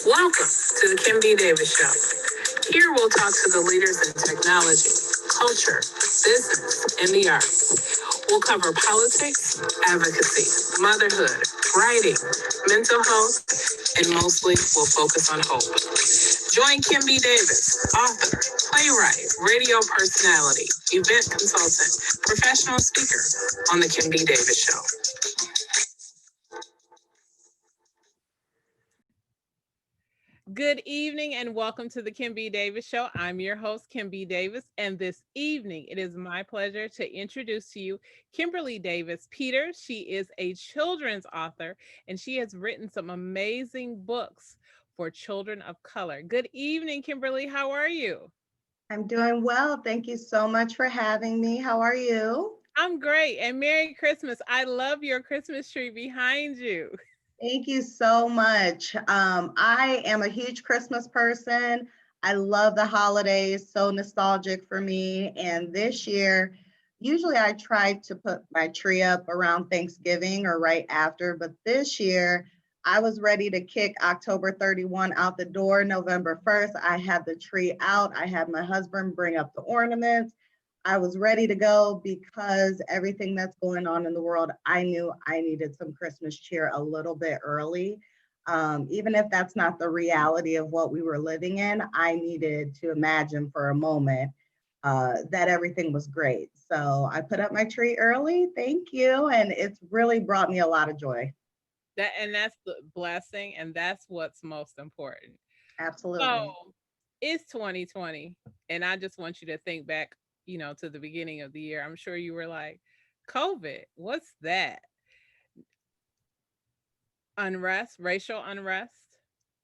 Welcome to the Kimberly Davis Show. Here we'll talk to the leaders in technology, culture, business, and the arts. We'll cover politics, advocacy, motherhood, writing, mental health, and mostly we'll focus on hope. Join Kimberly Davis, author, playwright, radio personality, event consultant, professional speaker on the Kimberly Davis Show. Good evening and welcome to the Kim B. Davis Show. I'm your host, Kim B. Davis, and this evening it is my pleasure to introduce to you Kimberly Davis-Peters. She is a children's author and she has written some amazing books for children of color. Good evening, Kimberly. How are you? I'm doing well. Thank you so much for having me. How are you? I'm great, and Merry Christmas. I love your Christmas tree behind you. Thank you so much. I am a huge Christmas person. I love the holidays, so nostalgic for me. And this year, usually I try to put my tree up around Thanksgiving or right after, but this year I was ready to kick October 31 out the door. November 1st, I had the tree out. I had my husband bring up the ornaments. I was ready to go because everything that's going on in the world, I knew I needed some Christmas cheer a little bit early. Even if that's not the reality of what we were living in, I needed to imagine for a moment that everything was great. So I put up my tree early. Thank you. And it's really brought me a lot of joy. That's the blessing, and that's what's most important. So Absolutely. it's 2020, and I just want you to think back, to the beginning of the year. I'm sure you were like, COVID, what's that? Unrest, racial unrest,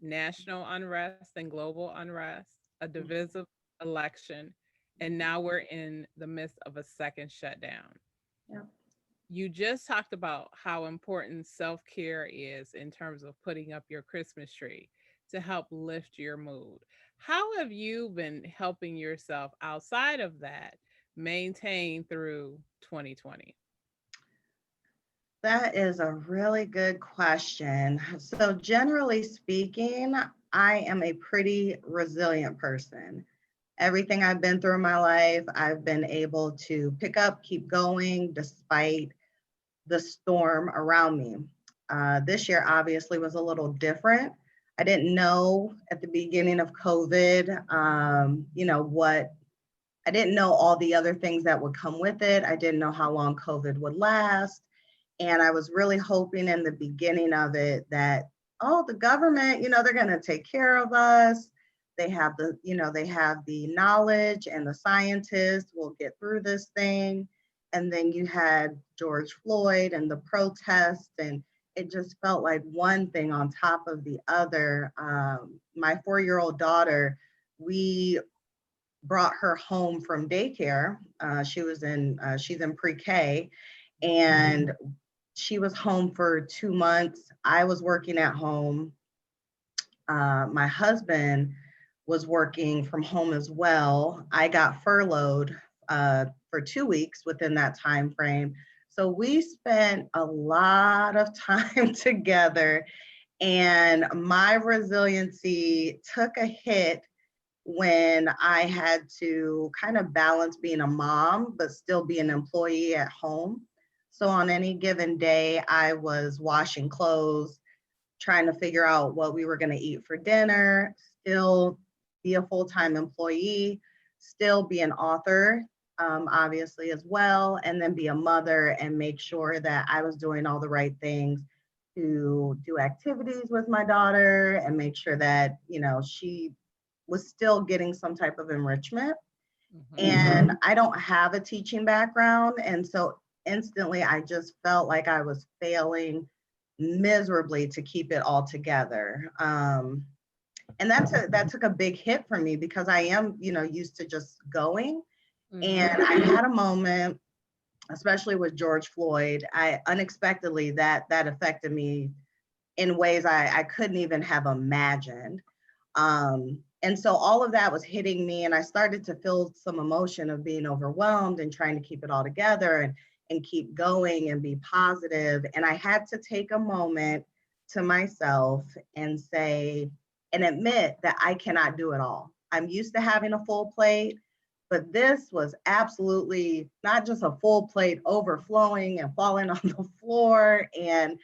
national unrest, and global unrest, a divisive election, and now we're in the midst of a second shutdown. Yeah. You just talked about how important self care is in terms of putting up your Christmas tree to help lift your mood. How have you been helping yourself outside of that maintain through 2020? That is a really good question. So, generally speaking, I am a pretty resilient person. Everything I've been through in my life, I've been able to pick up, keep going despite the storm around me. This year obviously was a little different. I didn't know at the beginning of COVID, what I didn't know all the other things that would come with it. I didn't know how long COVID would last. And I was really hoping in the beginning of it that, oh, the government, they're going to take care of us. They have the knowledge and the scientists will get through this thing. And then you had George Floyd and the protests, and it just felt like one thing on top of the other. My 4-year-old daughter, we brought her home from daycare. She's in pre-K, and she was home for 2 months. I was working at home. My husband was working from home as well. I got furloughed for 2 weeks within that time frame. So we spent a lot of time together, and my resiliency took a hit when I had to kind of balance being a mom, but still be an employee at home. So on any given day, I was washing clothes, trying to figure out what we were going to eat for dinner, still be a full-time employee, still be an author, obviously, as well, and then be a mother and make sure that I was doing all the right things to do activities with my daughter and make sure that, she was still getting some type of enrichment. And I don't have a teaching background. And so instantly I just felt like I was failing miserably to keep it all together. And that took a big hit for me because I am, used to just going. And I had a moment, especially with George Floyd, I unexpectedly that affected me in ways I couldn't even have imagined. And so all of that was hitting me, and I started to feel some emotion of being overwhelmed and trying to keep it all together and keep going and be positive. And I had to take a moment to myself and say, and admit that I cannot do it all. I'm used to having a full plate, but this was absolutely not just a full plate overflowing and falling on the floor. And,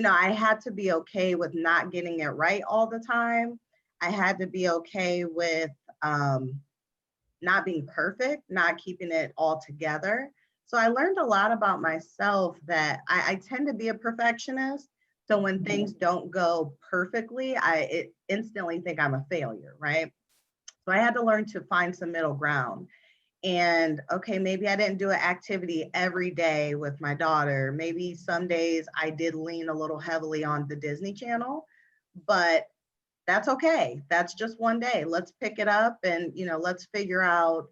I had to be okay with not getting it right all the time. I had to be okay with not being perfect, not keeping it all together. So I learned a lot about myself that I tend to be a perfectionist. So when things don't go perfectly, I instantly think I'm a failure, right? So I had to learn to find some middle ground. And okay, maybe I didn't do an activity every day with my daughter. Maybe some days I did lean a little heavily on the Disney Channel, but that's okay. That's just one day. Let's pick it up and, let's figure out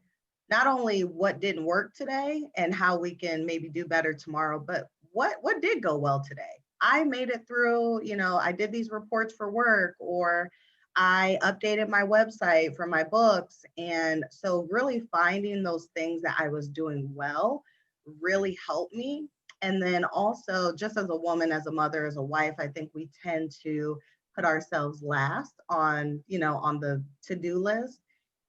not only what didn't work today and how we can maybe do better tomorrow, but what did go well today. I made it through, I did these reports for work, or I updated my website for my books. And so really finding those things that I was doing well really helped me. And then also, just as a woman, as a mother, as a wife, I think we tend to put ourselves last on the to-do list.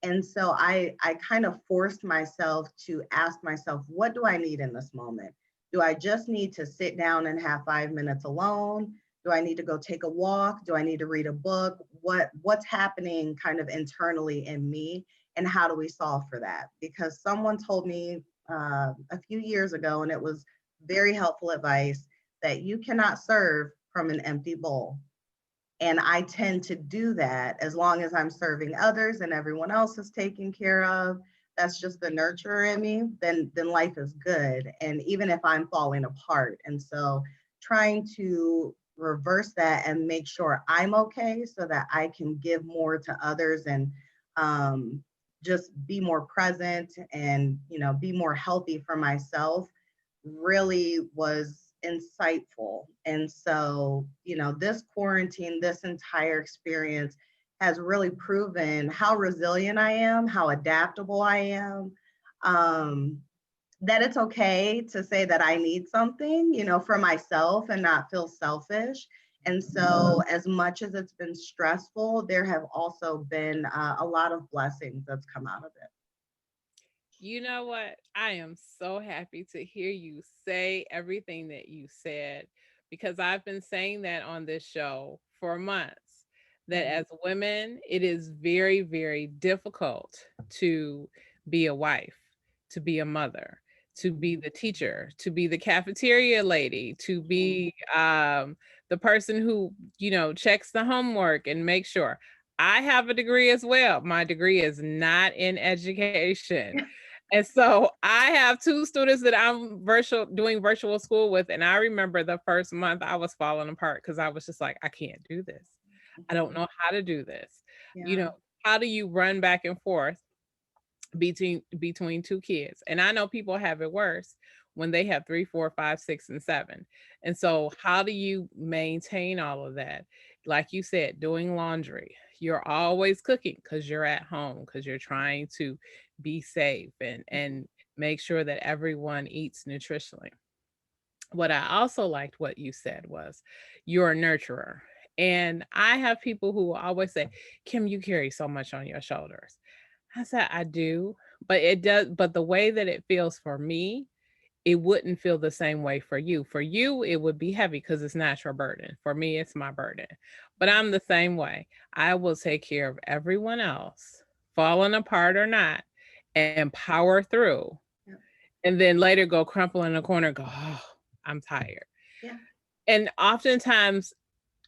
And so I kind of forced myself to ask myself, what do I need in this moment? Do I just need to sit down and have 5 minutes alone? Do I need to go take a walk? Do I need to read a book? What's happening kind of internally in me, and how do we solve for that? Because someone told me a few years ago, and it was very helpful advice, that you cannot serve from an empty bowl. And I tend to do that as long as I'm serving others and everyone else is taken care of. That's just the nurturer in me, then life is good. And even if I'm falling apart. And so trying to reverse that and make sure I'm okay so that I can give more to others, and just be more present and, be more healthy for myself, really was insightful. And so, this quarantine, this entire experience has really proven how resilient I am, how adaptable I am, that it's okay to say that I need something, for myself and not feel selfish. And so, as much as it's been stressful, there have also been a lot of blessings that's come out of it. You know what? I am so happy to hear you say everything that you said, because I've been saying that on this show for months, that Mhm. as women, it is very, very difficult to be a wife, to be a mother, to be the teacher, to be the cafeteria lady, to be the person who, checks the homework and makes sure. I have a degree as well. My degree is not in education. And so I have two students that I'm doing virtual school with. And I remember the first month I was falling apart because I was just like, I can't do this. I don't Mhm. know how to do this. You Yeah. know, how do you run back and forth between two kids? And I know people have it worse when they have 3, 4, 5, 6, and 7. And so how do you maintain all of that? Like you said, doing laundry. You're always cooking because you're at home, because you're trying to be safe and make sure that everyone eats nutritionally. What I also liked what you said was you're a nurturer. And I have people who will always say, Kim, you carry so much on your shoulders. I said, I do, but it does, but the way that it feels for me, it wouldn't feel the same way for you. For you, it would be heavy because it's not your burden. For me, it's my burden. But I'm the same way. I will take care of everyone else, falling apart or not, and power through. Yeah. And then later go crumple in the corner and go, oh, I'm tired. Yeah. And oftentimes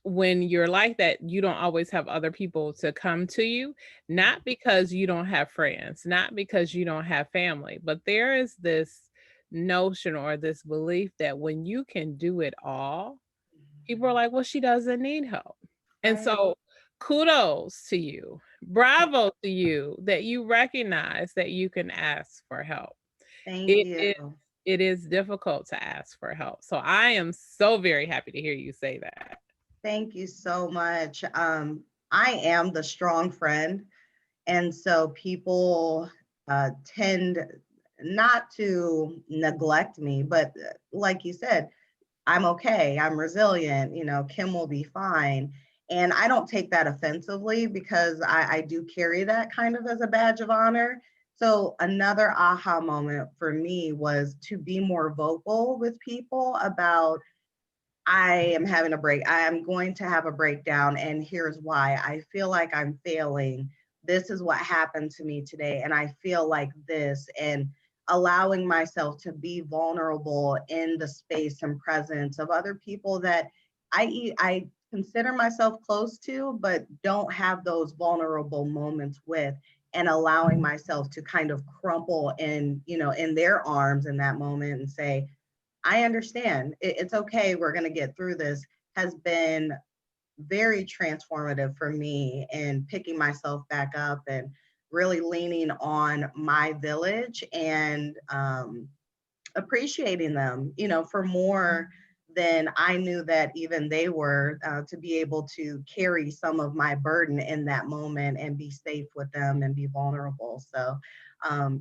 when you're like that, you don't always have other people to come to you, not because you don't have friends, not because you don't have family, but there is this notion or this belief that when you can do it all, people are like, well, she doesn't need help. And Right. so kudos to you. Bravo to you that you recognize that you can ask for help. Thank It you. is it is difficult to ask for help. So I am so very happy to hear you say that. Thank you so much. I am the strong friend. And so people tend not to neglect me, but like you said, I'm okay. I'm resilient. Kim will be fine. And I don't take that offensively because I do carry that kind of as a badge of honor. So another aha moment for me was to be more vocal with people about, I am having a break. I am going to have a breakdown, and here's why. I feel like I'm failing. This is what happened to me today, and I feel like this, and allowing myself to be vulnerable in the space and presence of other people that I consider myself close to, but don't have those vulnerable moments with, and allowing myself to kind of crumple in, in their arms in that moment and say, I understand. It's okay. We're going to get through this, has been very transformative for me in picking myself back up and really leaning on my village and appreciating them, for more than I knew that even they were, to be able to carry some of my burden in that moment and be safe with them and be vulnerable. So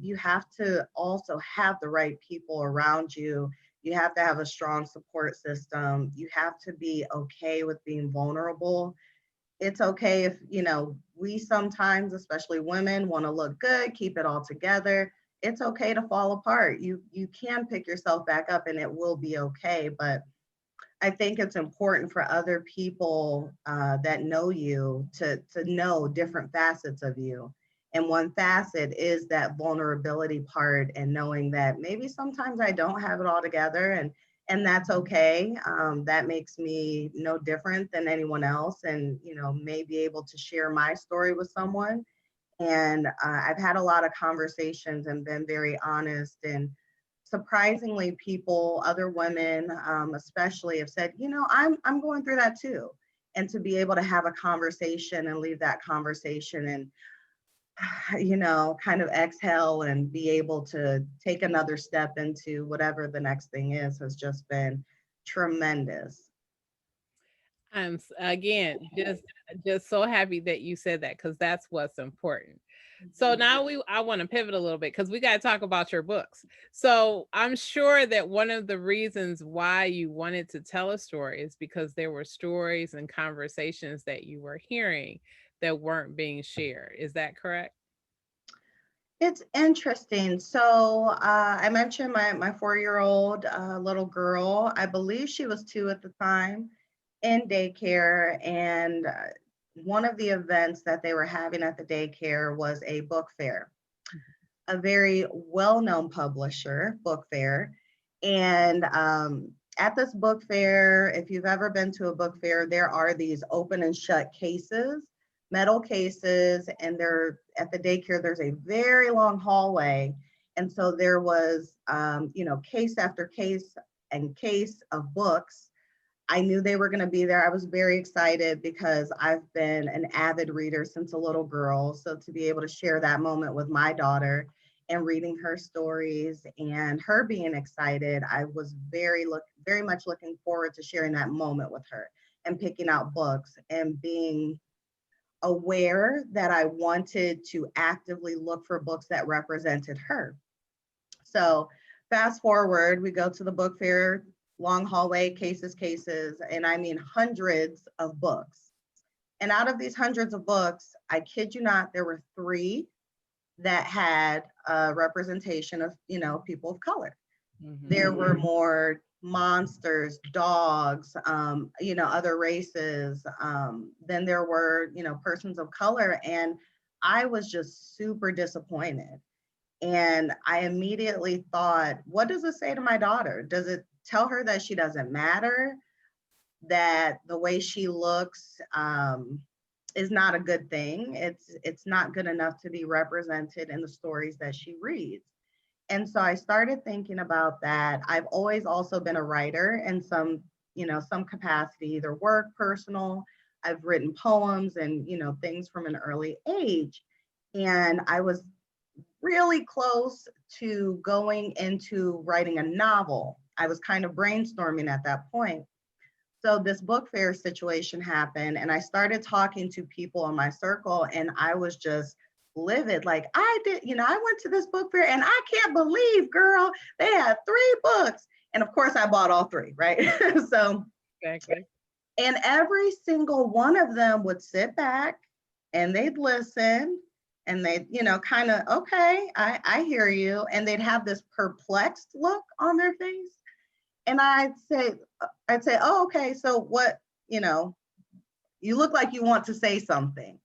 you have to also have the right people around you. You have to have a strong support system. You have to be okay with being vulnerable. It's okay if, we sometimes, especially women, want to look good, keep it all together. It's okay to fall apart. You can pick yourself back up and it will be okay. But I think it's important for other people that know you to know different facets of you. And one facet is that vulnerability part, and knowing that maybe sometimes I don't have it all together, and that's okay. That makes me no different than anyone else, and may be able to share my story with someone. And I've had a lot of conversations and been very honest, and surprisingly, people, other women, especially, have said, I'm going through that too. And to be able to have a conversation and leave that conversation and, kind of exhale and be able to take another step into whatever the next thing is, has just been tremendous. Again, just so happy that you said that, because that's what's important. So now I want to pivot a little bit, because we got to talk about your books. So I'm sure that one of the reasons why you wanted to tell a story is because there were stories and conversations that you were hearing that weren't being shared. Is that correct? It's interesting. So I mentioned my 4-year-old little girl. I believe she was 2 at the time, in daycare. And one of the events that they were having at the daycare was a book fair, a very well-known publisher book fair. And at this book fair, if you've ever been to a book fair, there are these open and shut cases, metal cases, and they're at the daycare, there's a very long hallway. And so there was, case after case and case of books. I knew they were going to be there. I was very excited because I've been an avid reader since a little girl. So to be able to share that moment with my daughter and reading her stories and her being excited, I was very much looking forward to sharing that moment with her and picking out books and being aware that I wanted to actively look for books that represented her. So fast forward, we go to the book fair, long hallway, cases, and I mean hundreds of books. And out of these hundreds of books, I kid you not, there were 3 that had a representation of, people of color. Mm-hmm. There were more monsters, dogs, other races, than there were, persons of color. And I was just super disappointed. And I immediately thought, what does it say to my daughter? Does it tell her that she doesn't matter, that the way she looks is not a good thing? It's not good enough to be represented in the stories that she reads. And so I started thinking about that. I've always also been a writer in some capacity, either work, personal. I've written poems and, things from an early age. And I was really close to going into writing a novel. I was kind of brainstorming at that point. So this book fair situation happened, and I started talking to people in my circle, and I was just livid. Like, I went to this book fair and I can't believe, girl, they had 3 books. And of course I bought all 3, right? So exactly. And every single one of them would sit back and they'd listen and they'd, kind of, okay, I hear you. And they'd have this perplexed look on their face. And I'd say, oh, okay, so what, you look like you want to say something.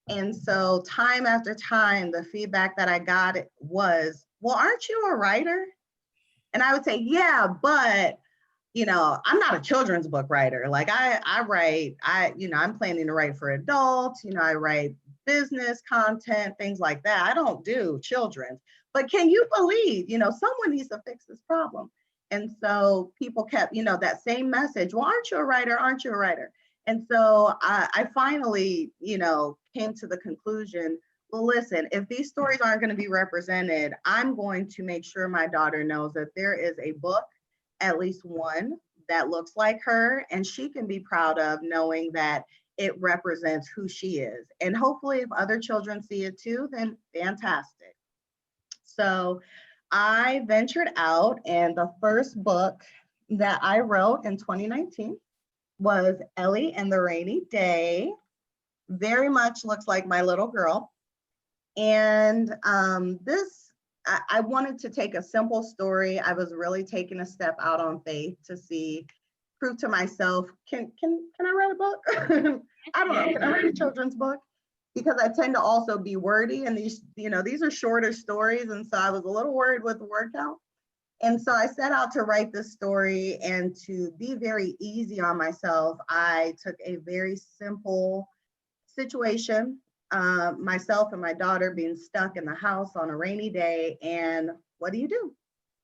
And so time after time, the feedback that I got was, well, aren't you a writer? And I would say, yeah, but I'm not a children's book writer. Like I write, I'm planning to write for adults, I write business content, things like that. I don't do children's. But can you believe, someone needs to fix this problem? And so people kept, that same message. Well, aren't you a writer? Aren't you a writer? And so I finally, came to the conclusion, well, listen, if these stories aren't going to be represented, I'm going to make sure my daughter knows that there is a book, at least one, that looks like her, and she can be proud of knowing that it represents who she is. And hopefully if other children see it too, then fantastic. So I ventured out, and the first book that I wrote in 2019 was Ellie and the Rainy Day. Very much looks like my little girl. And I wanted to take a simple story. I was really taking a step out on faith to prove to myself, can I write a book? I don't know, can I write a children's book? Because I tend to also be wordy, and these are shorter stories. And so I was a little worried with the word count. And so I set out to write this story, and to be very easy on myself, I took a very simple situation, myself and my daughter being stuck in the house on a rainy day. And what do you do?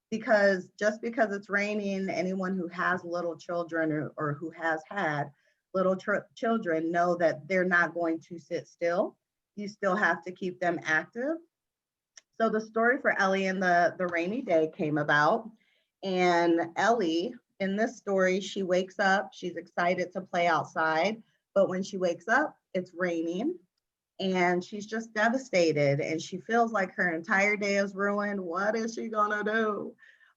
Because just because it's raining, anyone who has little children or who has had little children know that they're not going to sit still. You still have to keep them active. So the story for Ellie and the Rainy Day came about. And Ellie, in this story, she wakes up, she's excited to play outside, but when she wakes up, it's raining, and she's just devastated, and she feels like her entire day is ruined. What is she gonna do?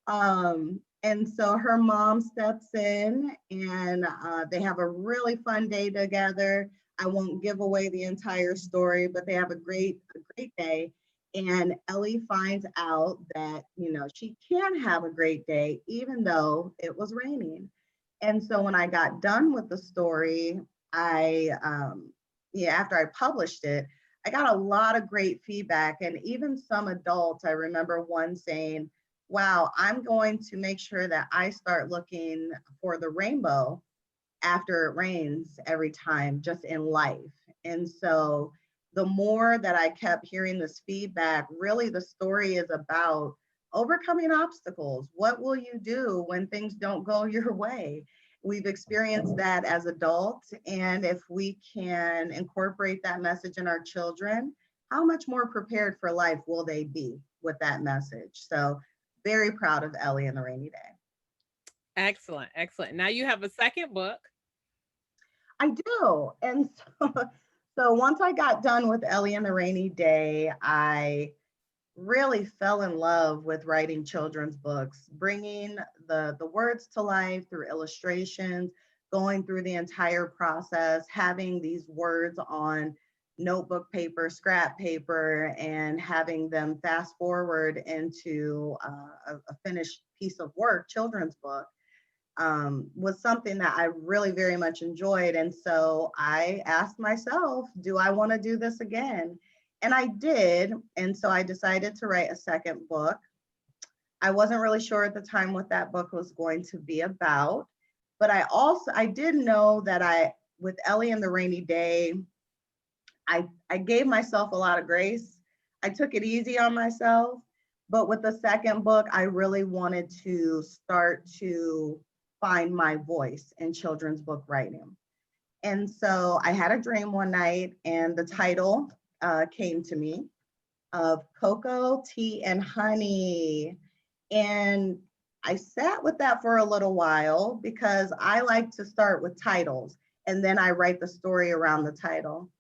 And so her mom steps in, and they have a really fun day together. I won't give away the entire story, but they have a great day. And Ellie finds out that, she can have a great day even though it was raining. And so when I got done with the story, after I published it, I got a lot of great feedback, and even some adults. I remember one saying, wow, I'm going to make sure that I start looking for the rainbow after it rains every time, just in life. And so the more that I kept hearing this feedback, really the story is about overcoming obstacles. What will you do when things don't go your way? We've experienced that as adults, and if we can incorporate that message in our children, how much more prepared for life will they be with that message? So very proud of Ellie and the Rainy Day. Excellent, excellent. Now you have a second book. I do. And so once I got done with Ellie and the Rainy Day, I really fell in love with writing children's books, bringing the words to life through illustrations, going through the entire process, having these words on notebook paper, scrap paper, and having them fast forward into a finished piece of work, children's book, was something that I really very much enjoyed. And so I asked myself, do I want to do this again? And I did. And so I decided to write a second book. I wasn't really sure at the time what that book was going to be about, but I did know that with Ellie and the Rainy Day, I gave myself a lot of grace. I took it easy on myself, but with the second book, I really wanted to start to find my voice in children's book writing. And so I had a dream one night, and the title came to me of Cocoa, Tea, and Honey. And I sat with that for a little while because I like to start with titles and then I write the story around the title.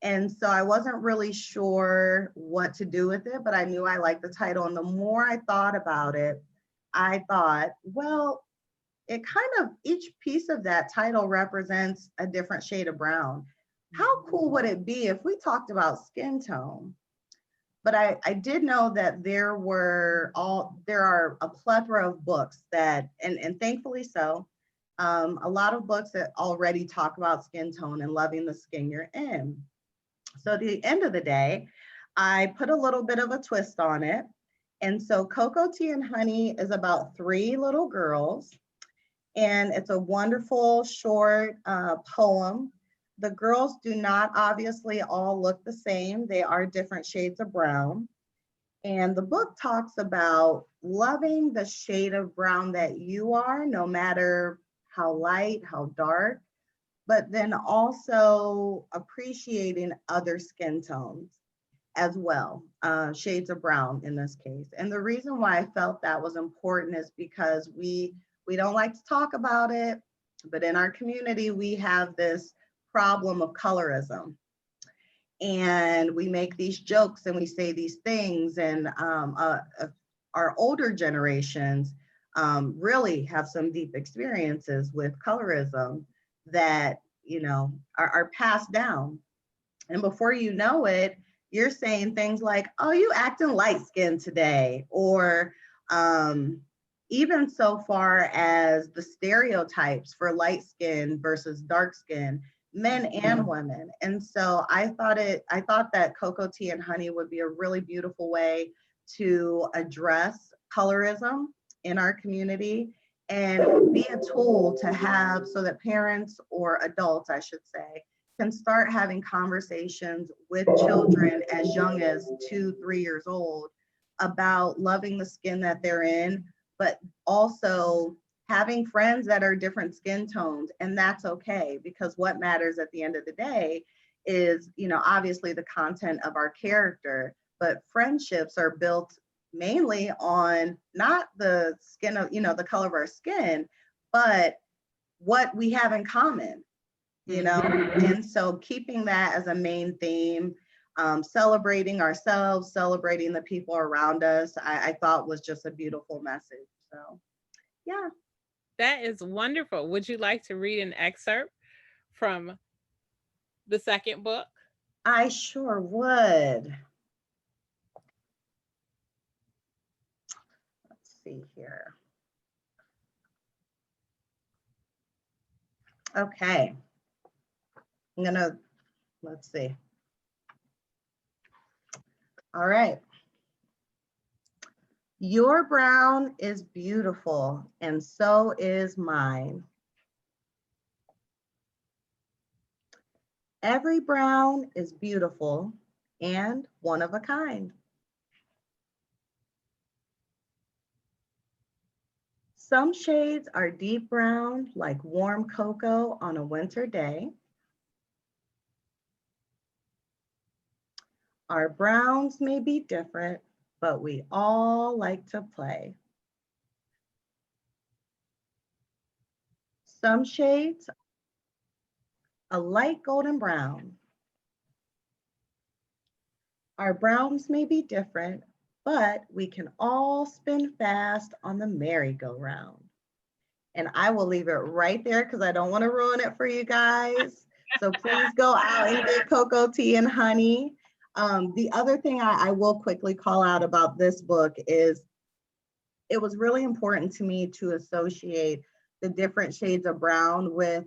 And so I wasn't really sure what to do with it, but I knew I liked the title. And the more I thought about it, I thought, well, it kind of, each piece of that title represents a different shade of brown. How cool would it be if we talked about skin tone? But I did know that there are a plethora of books that, and thankfully so, a lot of books that already talk about skin tone and loving the skin you're in. So at the end of the day, I put a little bit of a twist on it. And so Cocoa Tea and Honey is about three little girls, and it's a wonderful short poem. The girls do not obviously all look the same. They are different shades of brown. And the book talks about loving the shade of brown that you are, no matter how light, how dark, but then also appreciating other skin tones as well, shades of brown in this case. And the reason why I felt that was important is because we don't like to talk about it, but in our community, we have this problem of colorism. And we make these jokes and we say these things, and our older generations really have some deep experiences with colorism that, you know, are passed down. And before you know it, you're saying things like, oh, you acting light skinned today, or even so far as the stereotypes for light skin versus dark skin, men and women. And so I thought that Cocoa Tea and Honey would be a really beautiful way to address colorism in our community and be a tool to have so that parents, or adults, I should say, can start having conversations with children as young as 2-3 years old about loving the skin that they're in, but also having friends that are different skin tones. And that's okay, because what matters at the end of the day is, you know, obviously the content of our character, but friendships are built mainly on not the skin of, you know, the color of our skin, but what we have in common, you know? And so keeping that as a main theme, celebrating ourselves, celebrating the people around us, I thought was just a beautiful message. So, yeah. That is wonderful. Would you like to read an excerpt from the second book? I sure would. Let's see here. Okay. Let's see. All right. Your brown is beautiful, and so is mine. Every brown is beautiful and one of a kind. Some shades are deep brown, like warm cocoa on a winter day. Our browns may be different, but we all like to play. Some shades, a light golden brown. Our browns may be different, but we can all spin fast on the merry-go-round. And I will leave it right there because I don't want to ruin it for you guys. So please go out and get Cocoa Tea and Honey. The other thing I will quickly call out about this book is it was really important to me to associate the different shades of brown with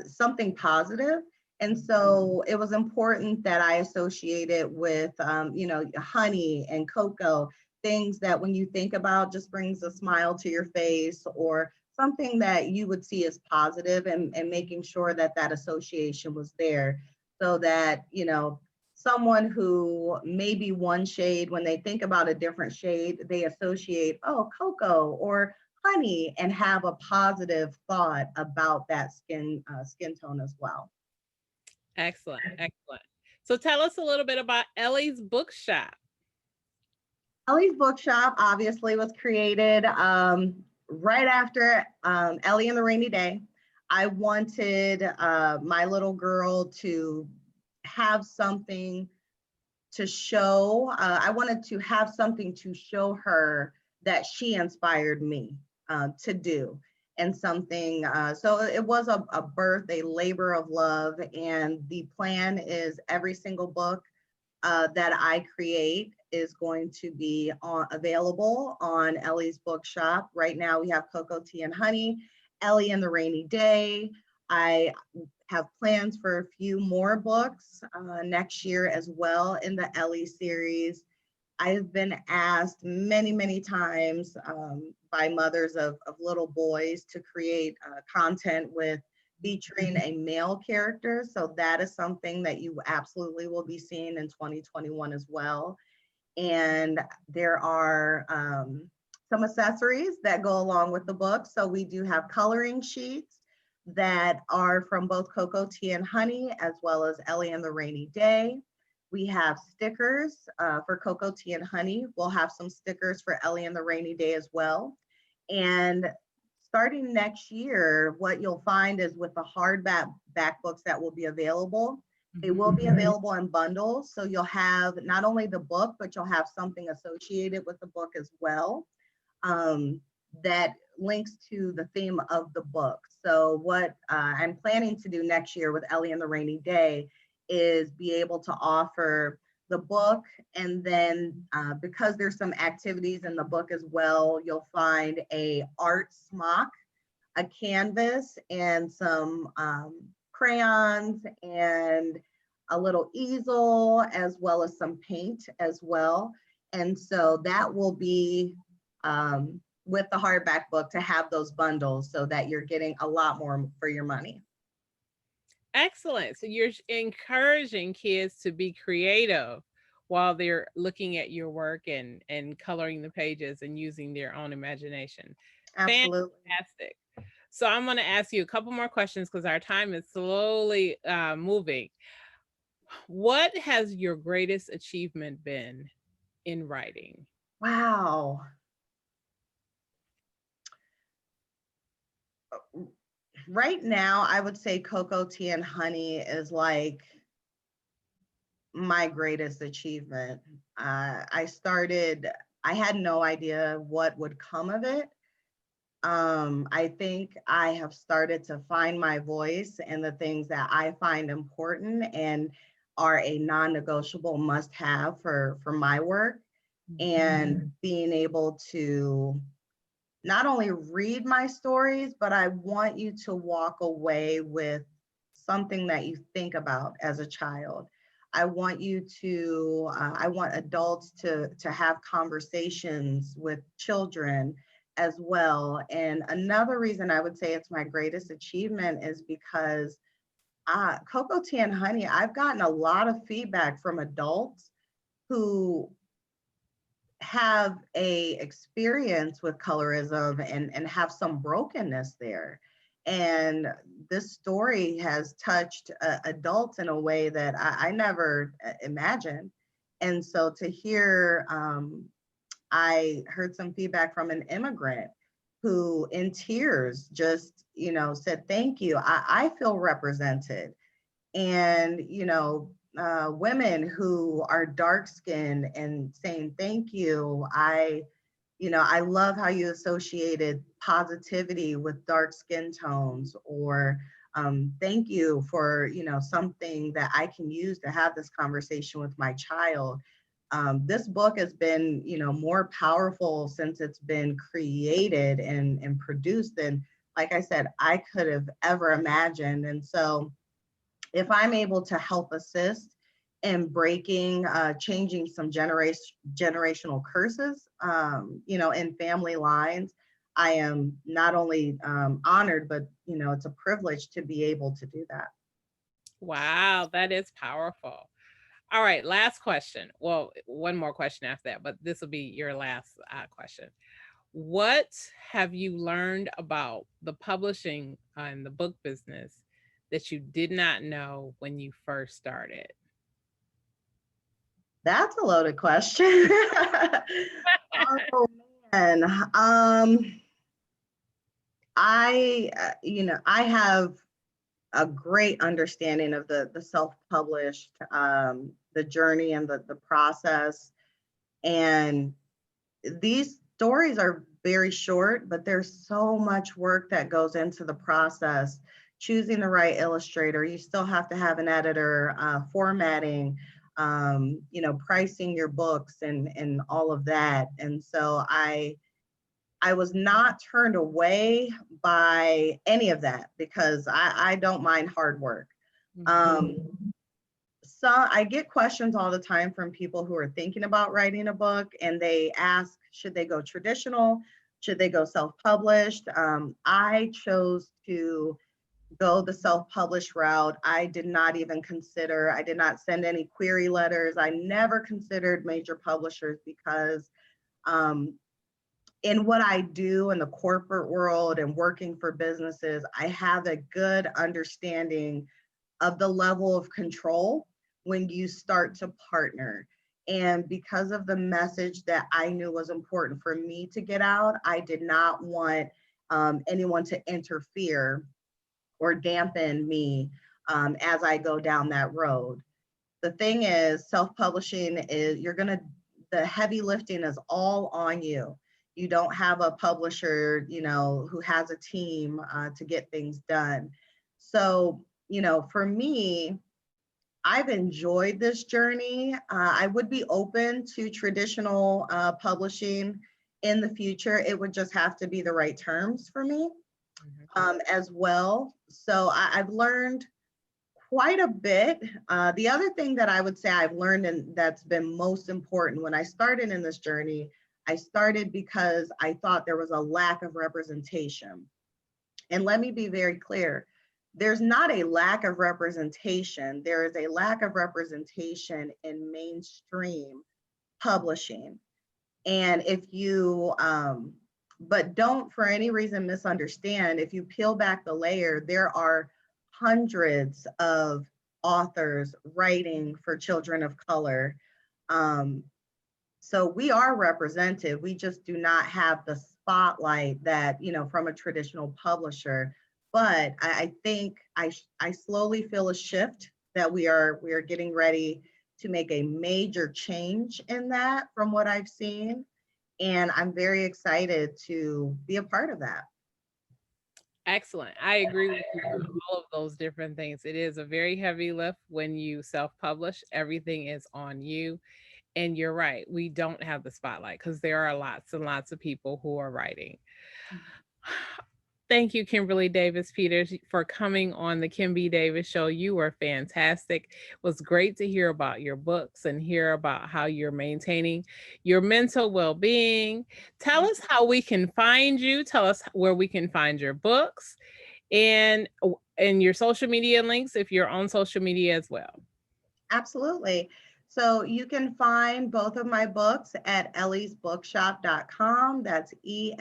something positive. And so it was important that I associate it with, you know, honey and cocoa, things that when you think about just brings a smile to your face, or something that you would see as positive, and making sure that that association was there, so that, you know, someone who may be one shade, when they think about a different shade, they associate, oh, cocoa or honey, and have a positive thought about that skin tone as well. Excellent, excellent. So tell us a little bit about Ellie's Bookshop. Ellie's Bookshop obviously was created right after Ellie and the Rainy Day. I wanted my little girl to have something to show. I wanted to have something to show her that she inspired me. to do. And something, so it was a birth, a labor of love. And the plan is every single book that I create is going to be available on Ellie's Bookshop. Right now we have Cocoa Tea and Honey, Ellie and the Rainy Day. I have plans for a few more books next year as well in the Ellie series. I've been asked many, many times by mothers of little boys to create content with featuring a male character. So that is something that you absolutely will be seeing in 2021 as well. And there are some accessories that go along with the book. So we do have coloring sheets that are from both Cocoa Tea and Honey, as well as Ellie and the Rainy Day. We have stickers for Cocoa Tea and Honey. We'll have some stickers for Ellie and the Rainy Day as well. And starting next year, what you'll find is with the hardback books that will be available, they will be available in bundles. So you'll have not only the book, but you'll have something associated with the book as well that links to the theme of the book. So what I'm planning to do next year with Ellie and the Rainy Day is be able to offer the book, and then because there's some activities in the book as well, you'll find a art smock, a canvas, and some crayons, and a little easel, as well as some paint as well. And so that will be with the hardback book, to have those bundles so that you're getting a lot more for your money. Excellent. So you're encouraging kids to be creative while they're looking at your work and coloring the pages and using their own imagination. Absolutely. Fantastic. So I'm going to ask you a couple more questions because our time is slowly moving. What has your greatest achievement been in writing? Wow. Right now, I would say Cocoa Tea and Honey is like my greatest achievement. I had no idea what would come of it. I think I have started to find my voice and the things that I find important and are a non-negotiable must-have for my work. And being able to not only read my stories, but I want you to walk away with something that you think about as a child. I want you to, I want adults to have conversations with children as well. And another reason I would say it's my greatest achievement is because Cocoa Tea and Honey, I've gotten a lot of feedback from adults who have a experience with colorism and have some brokenness there. And this story has touched adults in a way that I never imagined. And so to hear, I heard some feedback from an immigrant who in tears just, said, thank you, I feel represented. And, women who are dark skinned and saying, thank you. I love how you associated positivity with dark skin tones, or thank you for, something that I can use to have this conversation with my child. This book has been, more powerful since it's been created and produced than, like I said, I could have ever imagined. And so if I'm able to help assist in breaking, changing some generational curses, in family lines, I am not only honored, but, it's a privilege to be able to do that. Wow, that is powerful. All right, last question. Well, one more question after that, but this will be your last question. What have you learned about the publishing and the book business that you did not know when you first started? That's a loaded question. Oh man. I have a great understanding of the self-published, the journey and the process. And these stories are very short, but there's so much work that goes into the process. Choosing the right illustrator, you still have to have an editor, formatting, pricing your books and all of that. And so I was not turned away by any of that because I don't mind hard work. So I get questions all the time from people who are thinking about writing a book, and they ask, should they go traditional? Should they go self-published? I chose to go the self-published route. I did not send any query letters. I never considered major publishers because in what I do in the corporate world and working for businesses, I have a good understanding of the level of control when you start to partner. And because of the message that I knew was important for me to get out, I did not want anyone to interfere or dampen me as I go down that road. The thing is, self-publishing is the heavy lifting is all on you. You don't have a publisher, who has a team to get things done. So, for me, I've enjoyed this journey. I would be open to traditional publishing in the future. It would just have to be the right terms for me as well. So I've learned quite a bit. The other thing that I would say I've learned and that's been most important when I started in this journey, I started because I thought there was a lack of representation. And let me be very clear. There's not a lack of representation. There is a lack of representation in mainstream publishing. And if you, but don't for any reason misunderstand, if you peel back the layer, there are hundreds of authors writing for children of color. So we are represented. We just do not have the spotlight that, from a traditional publisher. But I think I slowly feel a shift that we are getting ready to make a major change in that from what I've seen. And I'm very excited to be a part of that. Excellent. I agree with you on all of those different things. It is a very heavy lift when you self-publish. Everything is on you. And you're right. We don't have the spotlight because there are lots and lots of people who are writing. Thank you, Kimberly Davis-Peters, for coming on the Kim B. Davis Show. You were fantastic. It was great to hear about your books and hear about how you're maintaining your mental well-being. Tell us how we can find you. Tell us where we can find your books and your social media links if you're on social media as well. Absolutely. So you can find both of my books at elliesbookshop.com. That's ELLIES.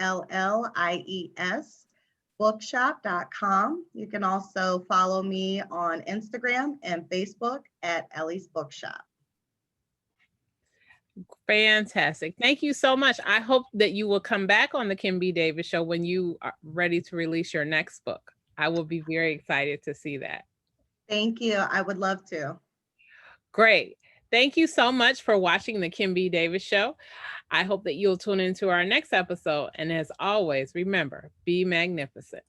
bookshop.com. You can also follow me on Instagram and Facebook at Ellie's Bookshop. Fantastic. Thank you so much. I hope that you will come back on the Kim B. Davis Show when you are ready to release your next book. I will be very excited to see that. Thank you. I would love to. Great. Thank you so much for watching the Kim B. Davis Show. I hope that you'll tune into our next episode. And as always, remember, be magnificent.